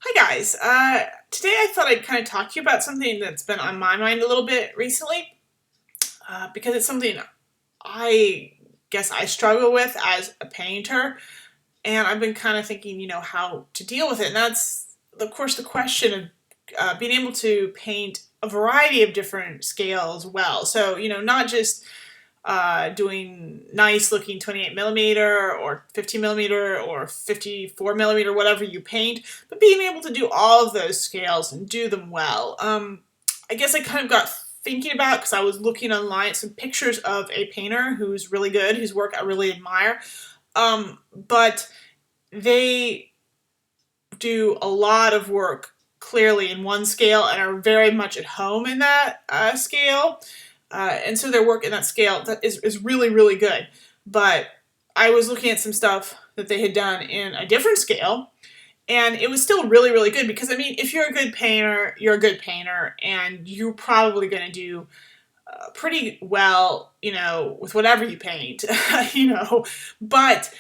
Hi guys. Today I thought I'd kind of talk to you about something that's been on my mind a little bit recently, because it's something I guess I struggle with as a painter, and I've been kind of thinking, how to deal with it. And that's, of course, the question of being able to paint a variety of different scales well. So, not just doing nice looking 28 millimeter or 15 millimeter or 54 millimeter, whatever you paint, but being able to do all of those scales and do them well. I guess I kind of got thinking about, because I was looking online at some pictures of a painter who's really good, whose work I really admire, but they do a lot of work clearly in one scale and are very much at home in that scale. And so their work in that scale is really, really good. But I was looking at some stuff that they had done in a different scale, and it was still really, really good because, I mean, if you're a good painter, you're a good painter, and you're probably going to do pretty well, with whatever you paint, but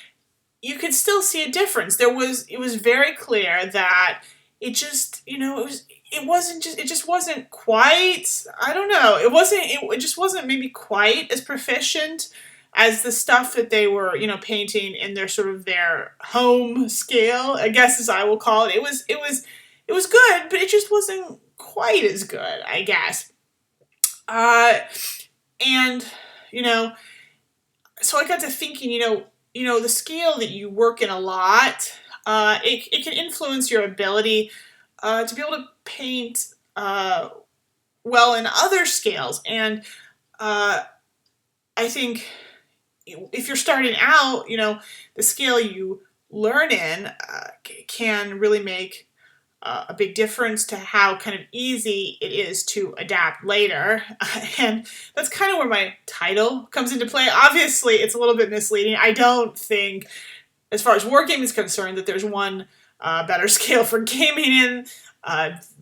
you could still see a difference. It was very clear that it just, it just wasn't quite, I don't know, it just wasn't maybe quite as proficient as the stuff that they were, painting in their sort of their home scale, I guess, as I will call it. It was good, but it just wasn't quite as good, I guess. Uh, and, you know, so I got to thinking, the scale that you work in a lot, it can influence your ability to be able to paint well in other scales. And I think if you're starting out, the scale you learn in can really make a big difference to how kind of easy it is to adapt later. And that's kind of where my title comes into play. Obviously, it's a little bit misleading. I don't think, as far as wargaming is concerned, that there's one better scale for gaming in.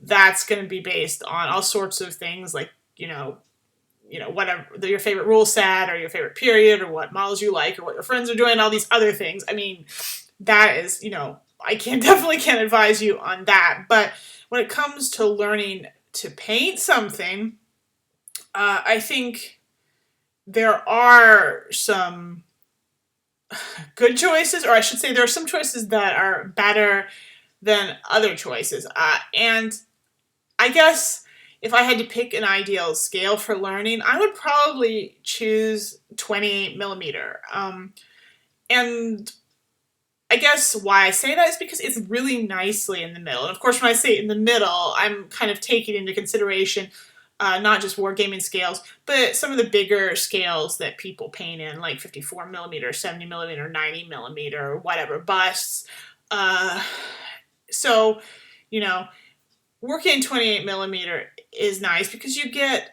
That's going to be based on all sorts of things like, whatever your favorite rule set or your favorite period or what models you like or what your friends are doing, all these other things. I mean, that is, I definitely can't advise you on that. But when it comes to learning to paint something, I think there are some good choices, or I should say there are some choices that are better than other choices. And I guess if I had to pick an ideal scale for learning, I would probably choose 28 millimeter. And I guess why I say that is because it's really nicely in the middle. And of course, when I say in the middle, I'm kind of taking into consideration not just wargaming scales, but some of the bigger scales that people paint in, like 54 millimeter, 70 millimeter, 90 millimeter, whatever, busts. So, you know, working in 28 millimeter is nice because you get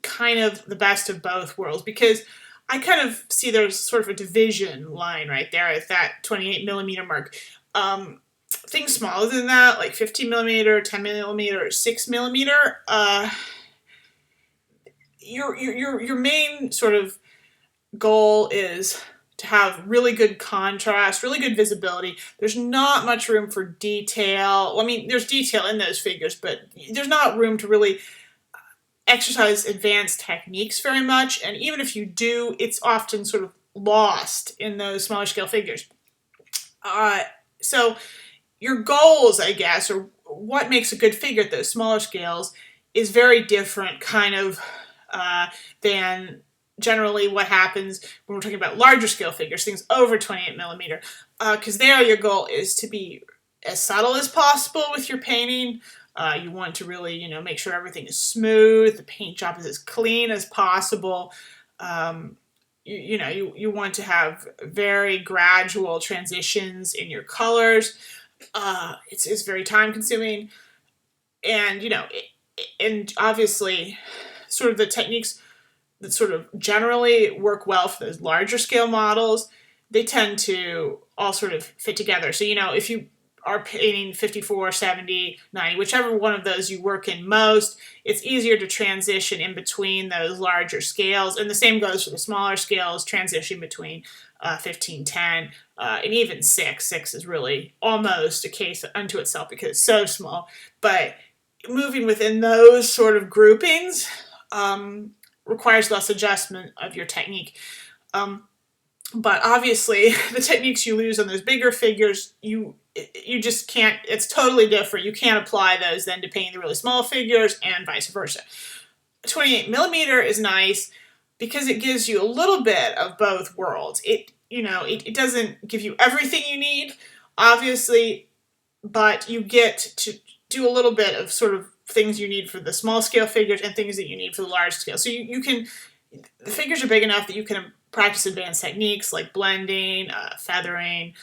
kind of the best of both worlds, because I kind of see there's sort of a division line right there at that 28 millimeter mark. Things smaller than that, like 15 millimeter, 10 millimeter, 6 millimeter, your main sort of goal is to have really good contrast, really good visibility. There's not much room for detail. I mean, there's detail in those figures, but there's not room to really exercise advanced techniques very much. And even if you do, it's often sort of lost in those smaller scale figures. So your goals, I guess, or what makes a good figure at those smaller scales is very different kind of than generally what happens when we're talking about larger scale figures, things over 28 millimeter, because there your goal is to be as subtle as possible with your painting. You want to really, make sure everything is smooth, the paint job is as clean as possible. You want to have very gradual transitions in your colors. It's very time consuming, and and obviously, sort of the techniques that sort of generally work well for those larger scale models, they tend to all sort of fit together. So, if you are painting 54, 70, 90, whichever one of those you work in most, it's easier to transition in between those larger scales. And the same goes for the smaller scales, transition between 1510, and even 6. 6 is really almost a case unto itself because it's so small. But moving within those sort of groupings requires less adjustment of your technique. But obviously, the techniques you lose on those bigger figures, you just can't, it's totally different. You can't apply those then to painting the really small figures and vice versa. 28 millimeter is nice because it gives you a little bit of both worlds. It doesn't give you everything you need, obviously, but you get to do a little bit of sort of things you need for the small scale figures and things that you need for the large scale. So the figures are big enough that you can practice advanced techniques like blending, feathering.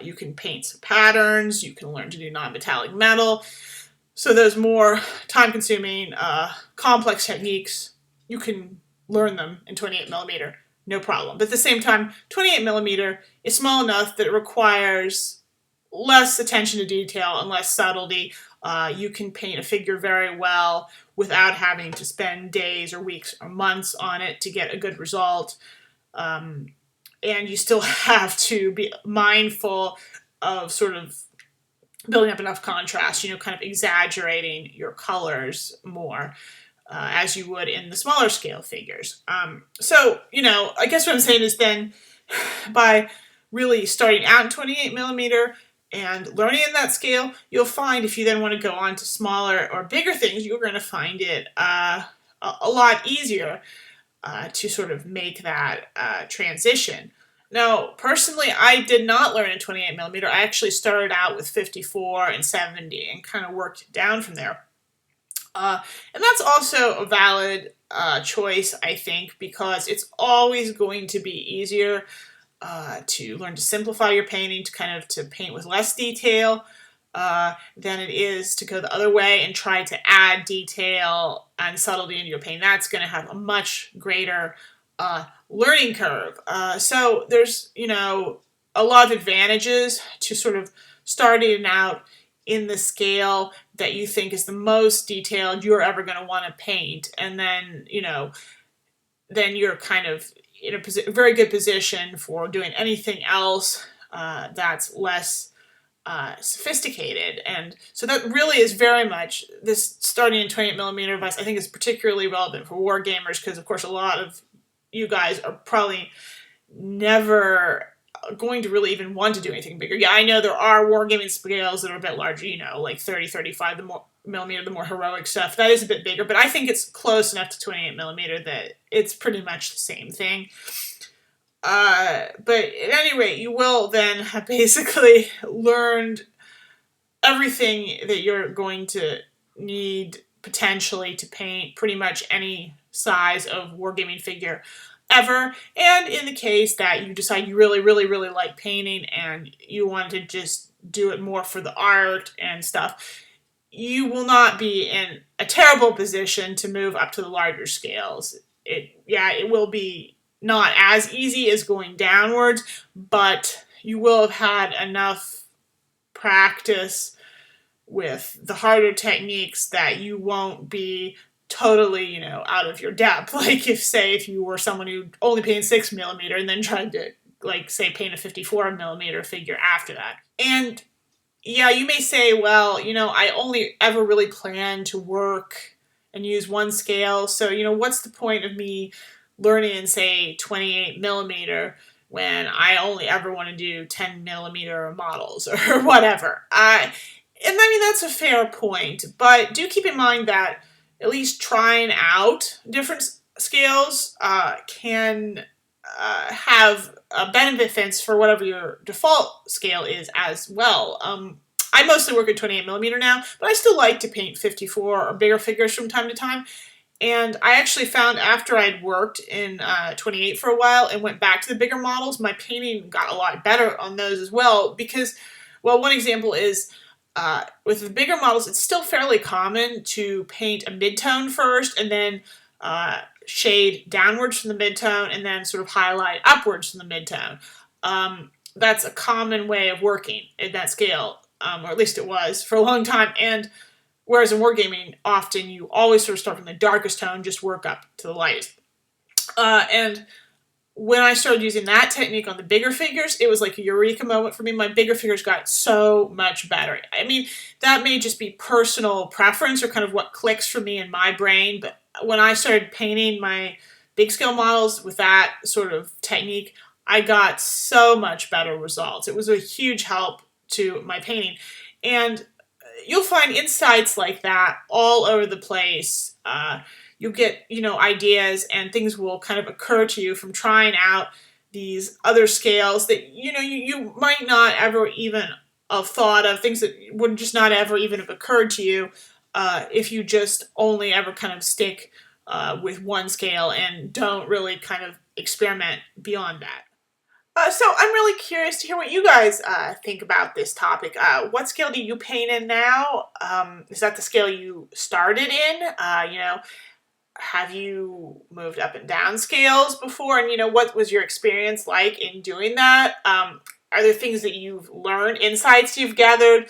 You can paint some patterns. You can learn to do non-metallic metal. So those more time-consuming, complex techniques, you can learn them in 28 millimeter, no problem. But at the same time, 28 millimeter is small enough that it requires less attention to detail and less subtlety. You can paint a figure very well without having to spend days or weeks or months on it to get a good result. And you still have to be mindful of sort of building up enough contrast, kind of exaggerating your colors more as you would in the smaller scale figures. So, I guess what I'm saying is then by really starting out in 28 millimeter and learning in that scale, you'll find if you then want to go on to smaller or bigger things, you're going to find it a lot easier to sort of make that transition. Now, personally, I did not learn in 28 millimeter. I actually started out with 54 and 70 and kind of worked down from there. And that's also a valid choice, I think, because it's always going to be easier to learn to simplify your painting, to paint with less detail than it is to go the other way and try to add detail and subtlety into your painting. That's going to have a much greater learning curve. So there's, a lot of advantages to sort of starting out in the scale that you think is the most detailed you're ever going to want to paint. And then, then you're kind of in a very good position for doing anything else that's less sophisticated. And so that really is very much, this starting in 28 millimeter device, I think is particularly relevant for war gamers because, of course, a lot of you guys are probably never going to really even want to do anything bigger. Yeah, I know there are wargaming scales that are a bit larger, like 30, 35 millimeter, the more heroic stuff. That is a bit bigger, but I think it's close enough to 28 millimeter that it's pretty much the same thing. But at any rate, you will then have basically learned everything that you're going to need potentially to paint pretty much any size of wargaming figure ever. And in the case that you decide you really, really, really like painting and you want to just do it more for the art and stuff, you will not be in a terrible position to move up to the larger scales. It will be not as easy as going downwards, but you will have had enough practice with the harder techniques that you won't be totally, out of your depth. Like if you were someone who only painted 6 millimeter and then tried to, paint a 54 millimeter figure after that. And yeah, you may say, well, I only ever really plan to work and use one scale. So, what's the point of me learning in, say, 28 millimeter when I only ever want to do 10 millimeter models or whatever? And that's a fair point, but do keep in mind that at least trying out different scales can have benefits for whatever your default scale is as well. I mostly work at 28 millimeter now, but I still like to paint 54 or bigger figures from time to time. And I actually found after I'd worked in 28 for a while and went back to the bigger models, my painting got a lot better on those as well because, well, one example is with the bigger models, it's still fairly common to paint a midtone first and then shade downwards from the midtone and then sort of highlight upwards from the midtone. That's a common way of working in that scale, or at least it was for a long time. And whereas in wargaming, often you always sort of start from the darkest tone, just work up to the lightest. And when I started using that technique on the bigger figures, it was like a eureka moment for me. My bigger figures got so much better. I mean, that may just be personal preference or kind of what clicks for me in my brain, but when I started painting my big scale models with that sort of technique, I got so much better results. It was a huge help to my painting. And you'll find insights like that all over the place. You'll get, ideas, and things will kind of occur to you from trying out these other scales that, you might not ever even have thought of, things that would just not ever even have occurred to you if you just only ever kind of stick with one scale and don't really kind of experiment beyond that. So I'm really curious to hear what you guys think about this topic. What scale do you paint in now? Is that the scale you started in? Have you moved up and down scales before? And what was your experience like in doing that? Are there things that you've learned, insights you've gathered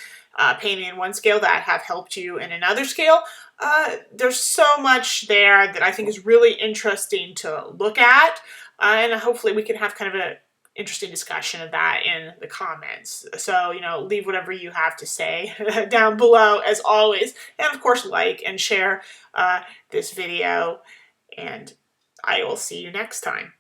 painting in one scale that have helped you in another scale? There's so much there that I think is really interesting to look at. And hopefully we can have kind of a interesting discussion of that in the comments. So, leave whatever you have to say down below as always. And of course, like and share this video, and I will see you next time.